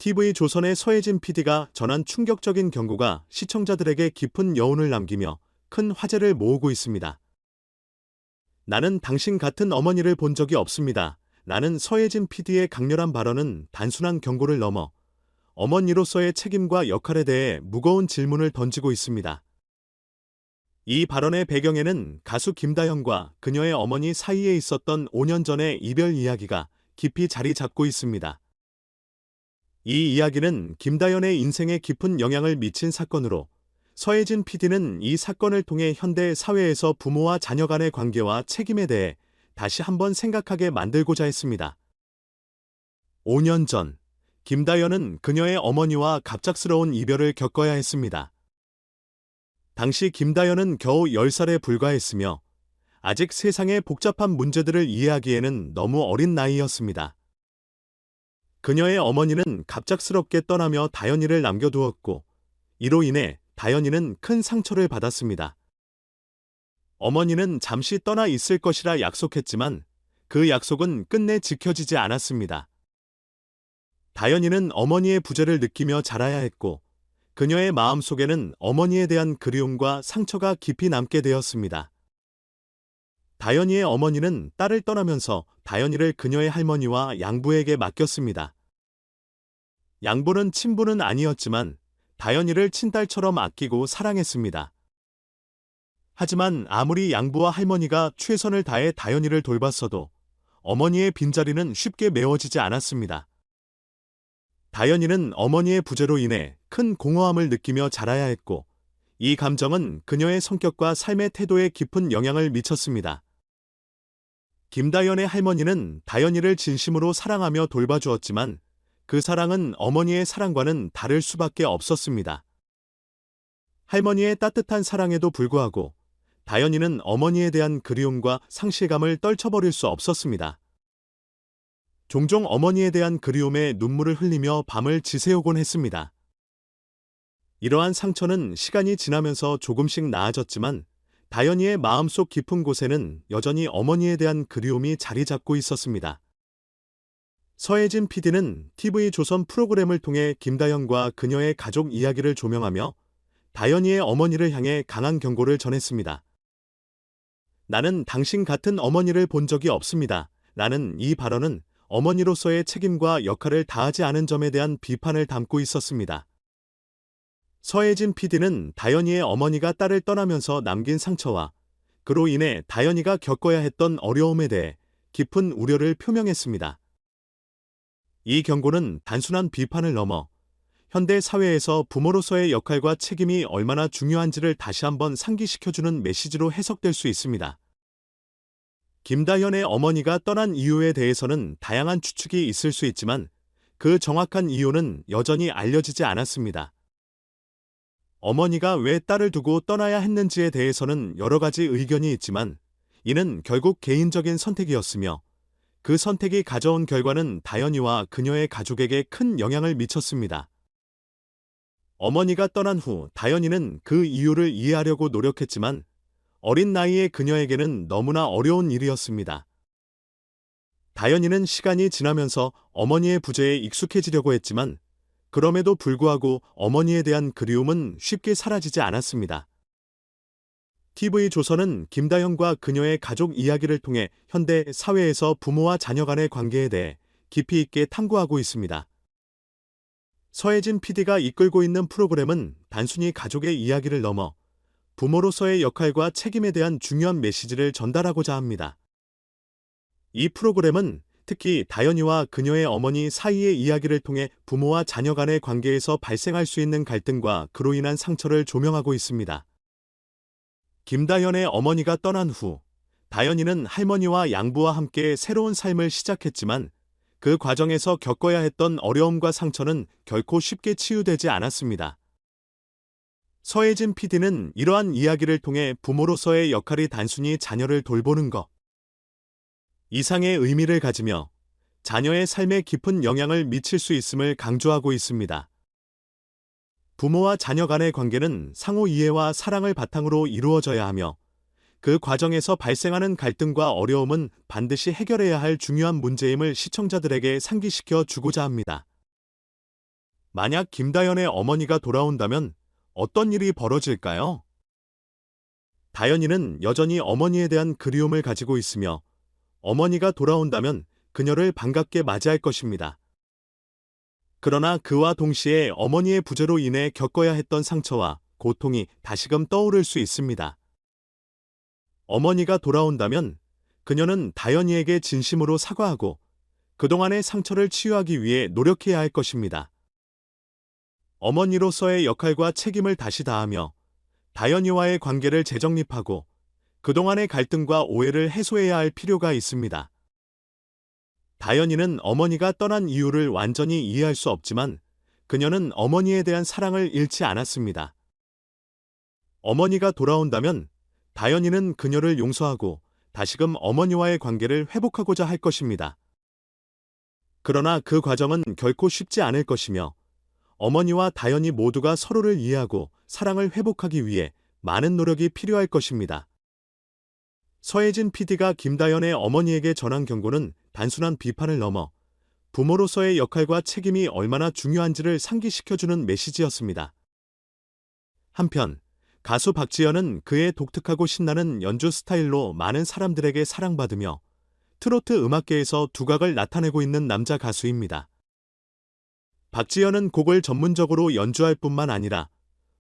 TV조선의 서혜진 PD가 전한 충격적인 경고가 시청자들에게 깊은 여운을 남기며 큰 화제를 모으고 있습니다. 나는 당신 같은 어머니를 본 적이 없습니다. 라는 서혜진 PD의 강렬한 발언은 단순한 경고를 넘어 어머니로서의 책임과 역할에 대해 무거운 질문을 던지고 있습니다. 이 발언의 배경에는 가수 김다현과 그녀의 어머니 사이에 있었던 5년 전의 이별 이야기가 깊이 자리 잡고 있습니다. 이 이야기는 김다현의 인생에 깊은 영향을 미친 사건으로 서혜진 PD는 이 사건을 통해 현대 사회에서 부모와 자녀 간의 관계와 책임에 대해 다시 한번 생각하게 만들고자 했습니다. 5년 전, 김다현은 그녀의 어머니와 갑작스러운 이별을 겪어야 했습니다. 당시 김다현은 겨우 10살에 불과했으며 아직 세상의 복잡한 문제들을 이해하기에는 너무 어린 나이였습니다. 그녀의 어머니는 갑작스럽게 떠나며 다현이를 남겨두었고 이로 인해 다현이는 큰 상처를 받았습니다. 어머니는 잠시 떠나 있을 것이라 약속했지만 그 약속은 끝내 지켜지지 않았습니다. 다현이는 어머니의 부재를 느끼며 자라야 했고 그녀의 마음속에는 어머니에 대한 그리움과 상처가 깊이 남게 되었습니다. 다현이의 어머니는 딸을 떠나면서 다현이를 그녀의 할머니와 양부에게 맡겼습니다. 양부는 친부는 아니었지만 다현이를 친딸처럼 아끼고 사랑했습니다. 하지만 아무리 양부와 할머니가 최선을 다해 다현이를 돌봤어도 어머니의 빈자리는 쉽게 메워지지 않았습니다. 다현이는 어머니의 부재로 인해 큰 공허함을 느끼며 자라야 했고 이 감정은 그녀의 성격과 삶의 태도에 깊은 영향을 미쳤습니다. 김다현의 할머니는 다현이를 진심으로 사랑하며 돌봐주었지만 그 사랑은 어머니의 사랑과는 다를 수밖에 없었습니다. 할머니의 따뜻한 사랑에도 불구하고 다현이는 어머니에 대한 그리움과 상실감을 떨쳐버릴 수 없었습니다. 종종 어머니에 대한 그리움에 눈물을 흘리며 밤을 지새우곤 했습니다. 이러한 상처는 시간이 지나면서 조금씩 나아졌지만 다현이의 마음속 깊은 곳에는 여전히 어머니에 대한 그리움이 자리 잡고 있었습니다. 서혜진 PD는 TV조선 프로그램을 통해 김다현과 그녀의 가족 이야기를 조명하며 다현이의 어머니를 향해 강한 경고를 전했습니다. 나는 당신 같은 어머니를 본 적이 없습니다. 라는 이 발언은 어머니로서의 책임과 역할을 다하지 않은 점에 대한 비판을 담고 있었습니다. 서혜진 PD는 다현이의 어머니가 딸을 떠나면서 남긴 상처와 그로 인해 다현이가 겪어야 했던 어려움에 대해 깊은 우려를 표명했습니다. 이 경고는 단순한 비판을 넘어 현대 사회에서 부모로서의 역할과 책임이 얼마나 중요한지를 다시 한번 상기시켜주는 메시지로 해석될 수 있습니다. 김다현의 어머니가 떠난 이유에 대해서는 다양한 추측이 있을 수 있지만 그 정확한 이유는 여전히 알려지지 않았습니다. 어머니가 왜 딸을 두고 떠나야 했는지에 대해서는 여러 가지 의견이 있지만 이는 결국 개인적인 선택이었으며 그 선택이 가져온 결과는 다현이와 그녀의 가족에게 큰 영향을 미쳤습니다. 어머니가 떠난 후 다현이는 그 이유를 이해하려고 노력했지만 어린 나이의 그녀에게는 너무나 어려운 일이었습니다. 다현이는 시간이 지나면서 어머니의 부재에 익숙해지려고 했지만 그럼에도 불구하고 어머니에 대한 그리움은 쉽게 사라지지 않았습니다. TV조선은 김다현과 그녀의 가족 이야기를 통해 현대 사회에서 부모와 자녀 간의 관계에 대해 깊이 있게 탐구하고 있습니다. 서혜진 PD가 이끌고 있는 프로그램은 단순히 가족의 이야기를 넘어 부모로서의 역할과 책임에 대한 중요한 메시지를 전달하고자 합니다. 이 프로그램은 특히 다현이와 그녀의 어머니 사이의 이야기를 통해 부모와 자녀 간의 관계에서 발생할 수 있는 갈등과 그로 인한 상처를 조명하고 있습니다. 김다현의 어머니가 떠난 후 다현이는 할머니와 양부와 함께 새로운 삶을 시작했지만 그 과정에서 겪어야 했던 어려움과 상처는 결코 쉽게 치유되지 않았습니다. 서혜진 PD는 이러한 이야기를 통해 부모로서의 역할이 단순히 자녀를 돌보는 것 이상의 의미를 가지며 자녀의 삶에 깊은 영향을 미칠 수 있음을 강조하고 있습니다. 부모와 자녀 간의 관계는 상호 이해와 사랑을 바탕으로 이루어져야 하며 그 과정에서 발생하는 갈등과 어려움은 반드시 해결해야 할 중요한 문제임을 시청자들에게 상기시켜 주고자 합니다. 만약 김다연의 어머니가 돌아온다면 어떤 일이 벌어질까요? 다연이는 여전히 어머니에 대한 그리움을 가지고 있으며 어머니가 돌아온다면 그녀를 반갑게 맞이할 것입니다. 그러나 그와 동시에 어머니의 부재로 인해 겪어야 했던 상처와 고통이 다시금 떠오를 수 있습니다. 어머니가 돌아온다면 그녀는 다연이에게 진심으로 사과하고 그동안의 상처를 치유하기 위해 노력해야 할 것입니다. 어머니로서의 역할과 책임을 다시 다하며 다연이와의 관계를 재정립하고 그동안의 갈등과 오해를 해소해야 할 필요가 있습니다. 다연이는 어머니가 떠난 이유를 완전히 이해할 수 없지만 그녀는 어머니에 대한 사랑을 잃지 않았습니다. 어머니가 돌아온다면 다연이는 그녀를 용서하고 다시금 어머니와의 관계를 회복하고자 할 것입니다. 그러나 그 과정은 결코 쉽지 않을 것이며 어머니와 다연이 모두가 서로를 이해하고 사랑을 회복하기 위해 많은 노력이 필요할 것입니다. 서혜진 PD가 김다연의 어머니에게 전한 경고는 단순한 비판을 넘어 부모로서의 역할과 책임이 얼마나 중요한지를 상기시켜주는 메시지였습니다. 한편 가수 박지현은 그의 독특하고 신나는 연주 스타일로 많은 사람들에게 사랑받으며 트로트 음악계에서 두각을 나타내고 있는 남자 가수입니다. 박지현은 곡을 전문적으로 연주할 뿐만 아니라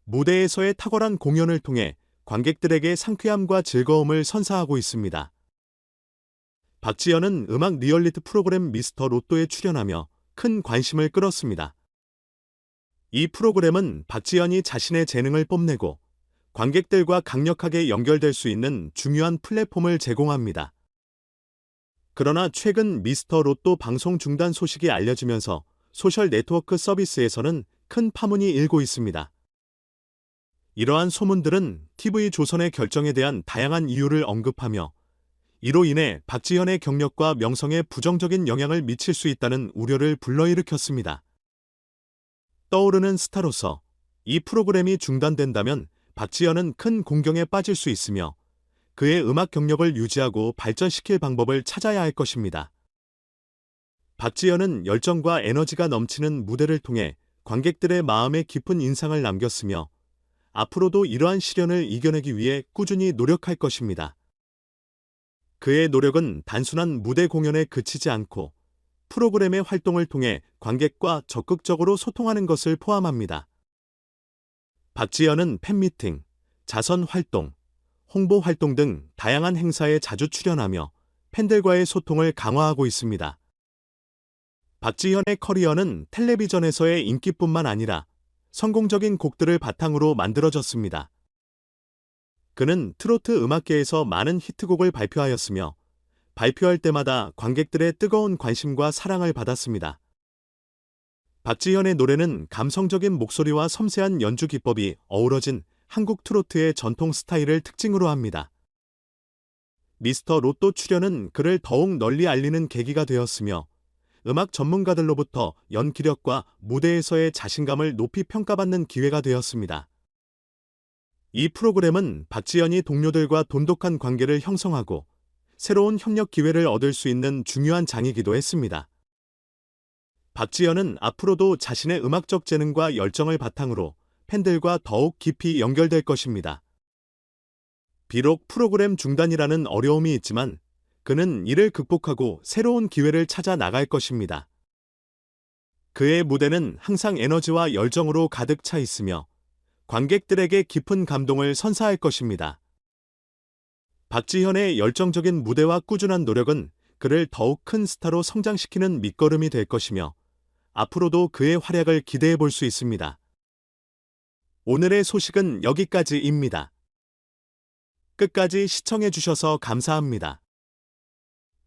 무대에서의 탁월한 공연을 통해 관객들에게 상쾌함과 즐거움을 선사하고 있습니다. 박지현은 음악 리얼리티 프로그램 미스터 로또에 출연하며 큰 관심을 끌었습니다. 이 프로그램은 박지현이 자신의 재능을 뽐내고 관객들과 강력하게 연결될 수 있는 중요한 플랫폼을 제공합니다. 그러나 최근 미스터 로또 방송 중단 소식이 알려지면서 소셜 네트워크 서비스에서는 큰 파문이 일고 있습니다. 이러한 소문들은 TV조선의 결정에 대한 다양한 이유를 언급하며 이로 인해 박지현의 경력과 명성에 부정적인 영향을 미칠 수 있다는 우려를 불러일으켰습니다. 떠오르는 스타로서 이 프로그램이 중단된다면 박지현은 큰 공경에 빠질 수 있으며 그의 음악 경력을 유지하고 발전시킬 방법을 찾아야 할 것입니다. 박지현은 열정과 에너지가 넘치는 무대를 통해 관객들의 마음에 깊은 인상을 남겼으며 앞으로도 이러한 시련을 이겨내기 위해 꾸준히 노력할 것입니다. 그의 노력은 단순한 무대 공연에 그치지 않고 프로그램의 활동을 통해 관객과 적극적으로 소통하는 것을 포함합니다. 박지현은 팬미팅, 자선 활동, 홍보 활동 등 다양한 행사에 자주 출연하며 팬들과의 소통을 강화하고 있습니다. 박지현의 커리어는 텔레비전에서의 인기뿐만 아니라 성공적인 곡들을 바탕으로 만들어졌습니다. 그는 트로트 음악계에서 많은 히트곡을 발표하였으며 발표할 때마다 관객들의 뜨거운 관심과 사랑을 받았습니다. 박지현의 노래는 감성적인 목소리와 섬세한 연주 기법이 어우러진 한국 트로트의 전통 스타일을 특징으로 합니다. 미스터 로또 출연은 그를 더욱 널리 알리는 계기가 되었으며 음악 전문가들로부터 연기력과 무대에서의 자신감을 높이 평가받는 기회가 되었습니다. 이 프로그램은 박지현이 동료들과 돈독한 관계를 형성하고 새로운 협력 기회를 얻을 수 있는 중요한 장이기도 했습니다. 박지현은 앞으로도 자신의 음악적 재능과 열정을 바탕으로 팬들과 더욱 깊이 연결될 것입니다. 비록 프로그램 중단이라는 어려움이 있지만 그는 이를 극복하고 새로운 기회를 찾아 나갈 것입니다. 그의 무대는 항상 에너지와 열정으로 가득 차 있으며 관객들에게 깊은 감동을 선사할 것입니다. 박지현의 열정적인 무대와 꾸준한 노력은 그를 더욱 큰 스타로 성장시키는 밑거름이 될 것이며 앞으로도 그의 활약을 기대해 볼 수 있습니다. 오늘의 소식은 여기까지입니다. 끝까지 시청해 주셔서 감사합니다.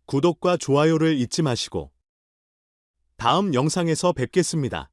구독과 좋아요를 잊지 마시고 다음 영상에서 뵙겠습니다.